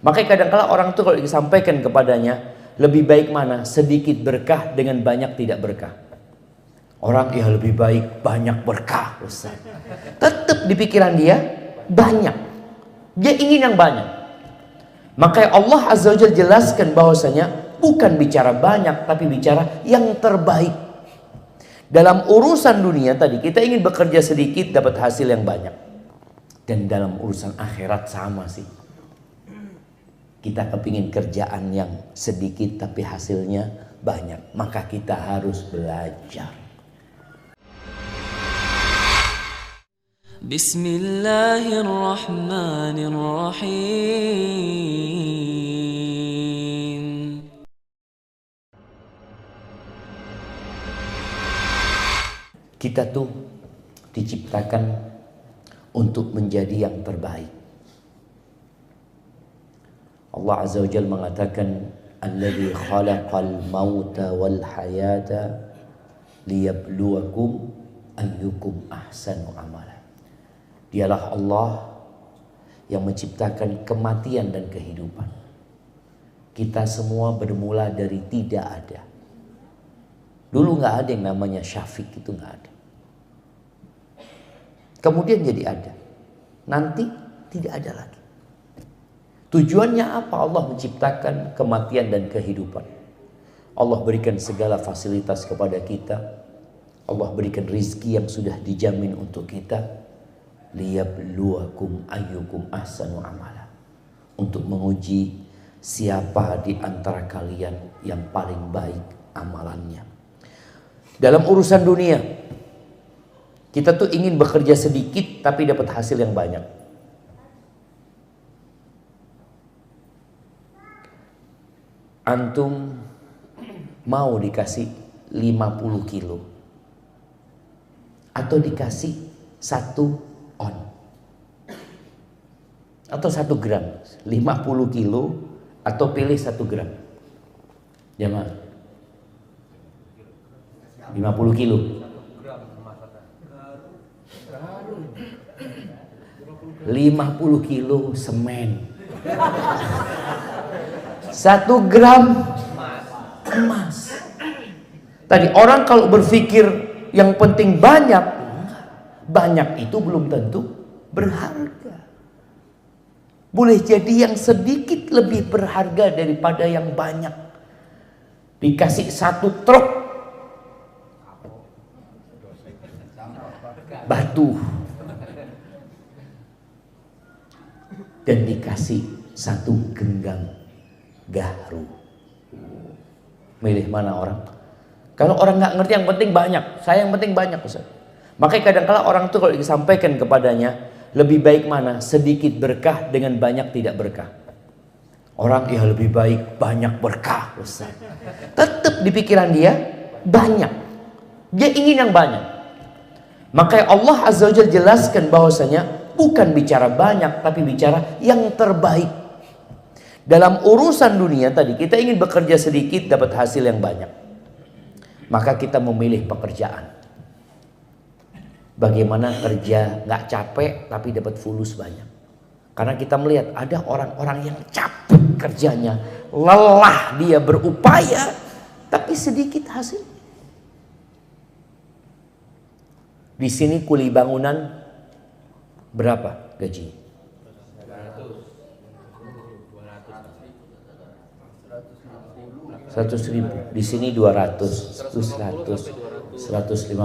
Makanya kadang-kala orang tuh kalau disampaikan kepadanya, lebih baik mana? Sedikit berkah dengan banyak tidak berkah. Orang ya lebih baik banyak berkah, Ustaz. Tetap di pikiran dia banyak. Dia ingin yang banyak. Makanya Allah Azza wa Jalla jelaskan bahwasanya bukan bicara banyak, tapi bicara yang terbaik. Dalam urusan dunia tadi kita ingin bekerja sedikit dapat hasil yang banyak. Dan dalam urusan akhirat sama sih. Kita kepingin kerjaan yang sedikit tapi hasilnya banyak. Maka kita harus belajar. Bismillahirrahmanirrahim. Kita tuh diciptakan untuk menjadi yang terbaik. Allah Azza wa Jalla mengatakan, "Alladzi khalaqal mauta wal hayata liyabluwakum ayyukum ahsanu amala." Dialah Allah yang menciptakan kematian dan kehidupan. Kita semua bermula dari tidak ada. Dulu nggak ada yang namanya Syafiq, itu nggak ada. Kemudian jadi ada. Nanti tidak ada lagi. Tujuannya apa Allah menciptakan kematian dan kehidupan? Allah berikan segala fasilitas kepada kita. Allah berikan rizki yang sudah dijamin untuk kita. Liyabluwakum ayyukum ahsanu amala. Untuk menguji siapa di antara kalian yang paling baik amalannya. Dalam urusan dunia, kita tuh ingin bekerja sedikit tapi dapat hasil yang banyak. Antum mau dikasih 50 kilo atau dikasih 1 on atau 1 gram, 50 kilo atau pilih 1 gram. Jamaah 50 kilo 50 kilo semen, 1 gram emas. Tadi orang kalau berpikir yang penting banyak itu belum tentu berharga. Boleh jadi yang sedikit lebih berharga daripada yang banyak. Dikasih 1 truk batu dan dikasih 1 genggam garu. Milih mana orang? Kalau orang nggak ngerti yang penting banyak, saya yang penting banyak, Ustaz. Makanya kadang-kala orang tuh kalau disampaikan kepadanya, lebih baik mana? Sedikit berkah dengan banyak tidak berkah. Orang ya lebih baik banyak berkah, Ustaz. Tetap di pikiran dia banyak. Dia ingin yang banyak. Makanya Allah Azza wa Jalla jelaskan bahwasanya bukan bicara banyak, tapi bicara yang terbaik. Dalam urusan dunia tadi kita ingin bekerja sedikit dapat hasil yang banyak. Maka kita memilih pekerjaan. Bagaimana kerja nggak capek tapi dapat fulus banyak. Karena kita melihat ada orang-orang yang capek kerjanya, lelah dia berupaya, tapi sedikit hasil. Di sini kuli bangunan berapa gaji? 100.000. Di sini 200, 100, 150.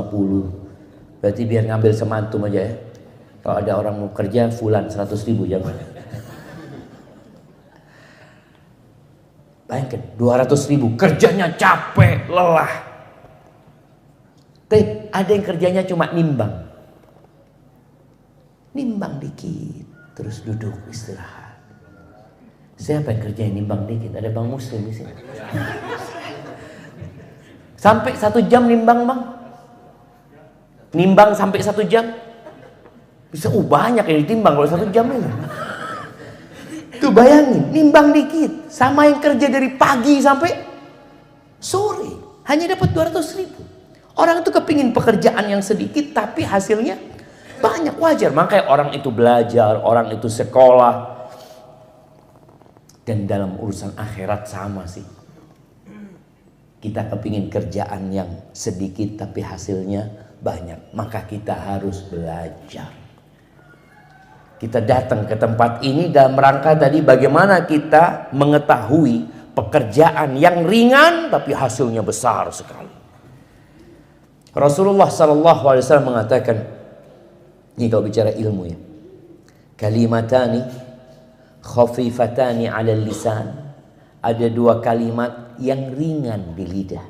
Berarti biar ngambil semantum aja ya. Kalau ada orang mau kerja fulan 100.000 jangan. Bayangkan 200.000 kerjanya capek, lelah. Tapi ada yang kerjanya cuma nimbang. Nimbang dikit, terus duduk istirahat. Siapa yang kerjanya nimbang dikit? Ada Bang Muslim di sini. Sampai 1 jam nimbang, Bang. Nimbang sampai 1 jam. Bisa banyak yang ditimbang kalau 1 jam ini. Tuh bayangin, nimbang dikit sama yang kerja dari pagi sampai sore, hanya dapat 200.000. Orang itu kepingin pekerjaan yang sedikit tapi hasilnya banyak. Wajar, makanya orang itu belajar, orang itu sekolah. Dan dalam urusan akhirat sama sih. Kita kepingin kerjaan yang sedikit tapi hasilnya banyak. Maka kita harus belajar. Kita datang ke tempat ini dalam rangka tadi bagaimana kita mengetahui pekerjaan yang ringan tapi hasilnya besar sekali. Rasulullah SAW mengatakan, ini kalau bicara ilmu ya, kalimatani khafifatani 'ala lisan, ada dua kalimat yang ringan di lidah,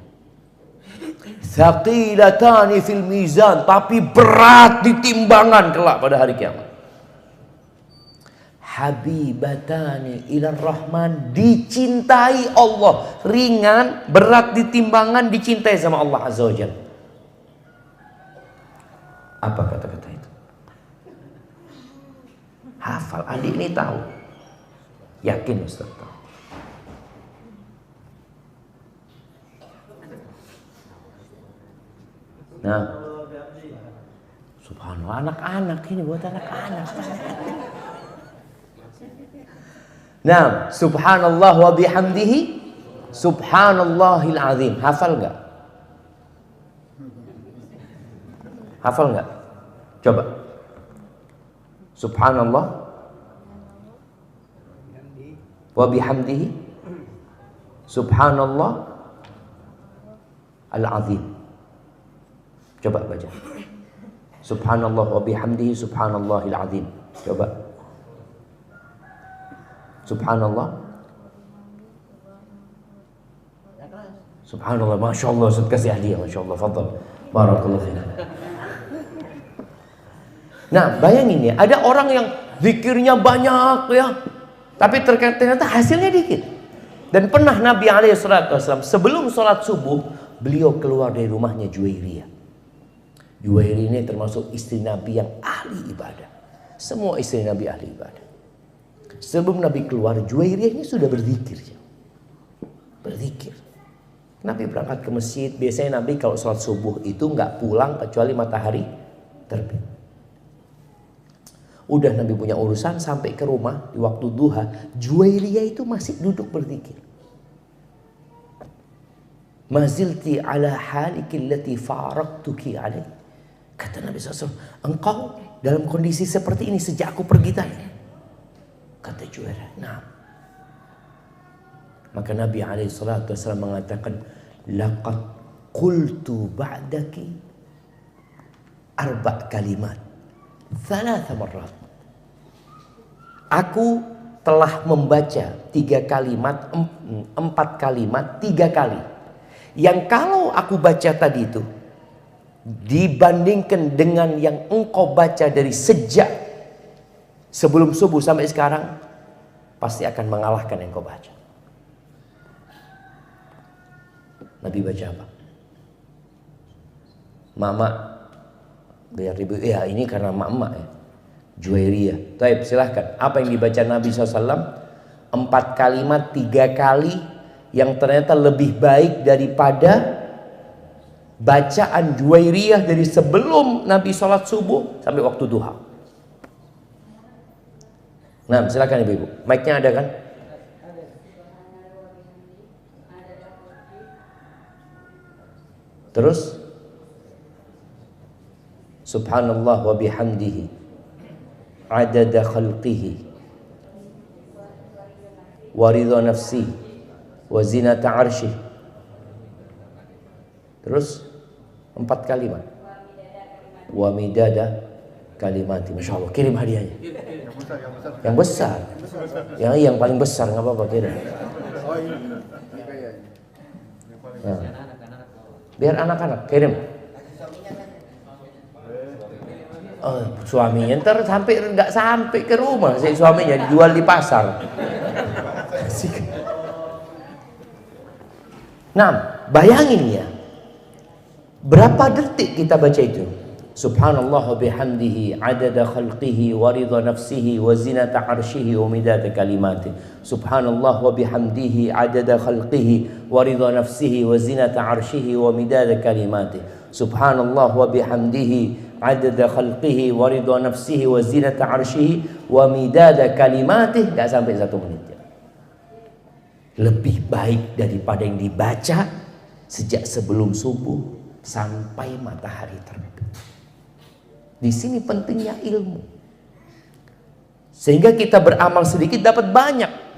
thaqilatani fil mizan, tapi berat di timbangan kelak pada hari kiamat. Habibatani ilar rahman, dicintai Allah, ringan, berat di timbangan, dicintai sama Allah Azza wa Jalla. Apa kata-kata itu? Hafal, adik ini tahu. Yakin Ustaz tahu. Nah, subhanallah, anak-anak ini buat anak-anak. Nah, subhanallah wa bihamdihi subhanallahil azim. Hafal nggak? Hafal nggak? Coba. Subhanallah wa bihamdihi subhanallah al-azim. Coba baca. Subhanallah wa bihamdihi subhanallahil azim. Coba. Subhanallah. Subhanallah, Masya Allah, Ustaz kasih hadiah, Masya Allah, fadal. Barakallahu fiik. Nah, bayangin ya, ada orang yang zikirnya banyak ya, tapi ternyata hasilnya dikit. Dan pernah Nabi SAW sebelum sholat subuh, beliau keluar dari rumahnya Juwairiyah. Juwairiyah ini termasuk istri Nabi yang ahli ibadah. Semua istri Nabi ahli ibadah. Sebelum Nabi keluar, Juwairiyah ini sudah berzikir. Berzikir. Nabi berangkat ke masjid. Biasanya Nabi kalau sholat subuh itu nggak pulang kecuali matahari terbit. Udah Nabi punya urusan, sampai ke rumah di waktu duha, Juwairiyah itu masih duduk berzikir. Mazilti ala haliki allati faraktuki alaih. Kata Nabi SAW, engkau dalam kondisi seperti ini sejak aku pergi tadi. Kata Juwairiyah, nah. Maka Nabi SAW mengatakan, laqad qultu ba'daki arba' kalimat, thalatha marrat. Aku telah membaca 3 kalimat, 4 kalimat, 3 kali. Yang kalau aku baca tadi itu, dibandingkan dengan yang engkau baca dari sejak sebelum subuh sampai sekarang, pasti akan mengalahkan yang kau baca. Nabi baca apa? Mama, biar ibu, ya ini karena mak-mak ya. Juwairiyah. Taib, silahkan. Apa yang dibaca Nabi SAW? 4 kalimat, 3 kali, yang ternyata lebih baik daripada bacaan Juwairiyah dari sebelum Nabi sholat subuh sampai waktu duha. Nah, silakan ibu-ibu. Mic-nya ada kan? Terus subhanallah wa bihamdihi adada khalqihi wa ridha nafsihi wa zinata arsyih. Terus 4 kalimat. Wa midada kalimati. Masya Allah, kirim hadiahnya. Yang besar. Yang paling besar, nggak apa-apa, kirim. Nah. Biar anak-anak kirim. Oh, suaminya ntar nggak sampai ke rumah, si suaminya dijual di pasar. Nah, bayangin ya, berapa detik kita baca itu? Subhanallah wa bihamdihi adada khalqihi wa ridha nafsihi wa zinata arshihi wa midada kalimati. Subhanallah wa bihamdihi adada khalqihi wa ridha nafsihi wa zinata arshihi wa midada kalimati. Subhanallah wa bihamdihi adada khalqihi wa ridha nafsihi wa zinata arshihi wa midada kalimati. Gak sampai 1 menit ya. lebih baik daripada yang dibaca sejak sebelum subuh sampai matahari terbit. Di sini pentingnya ilmu. Sehingga kita beramal sedikit dapat banyak.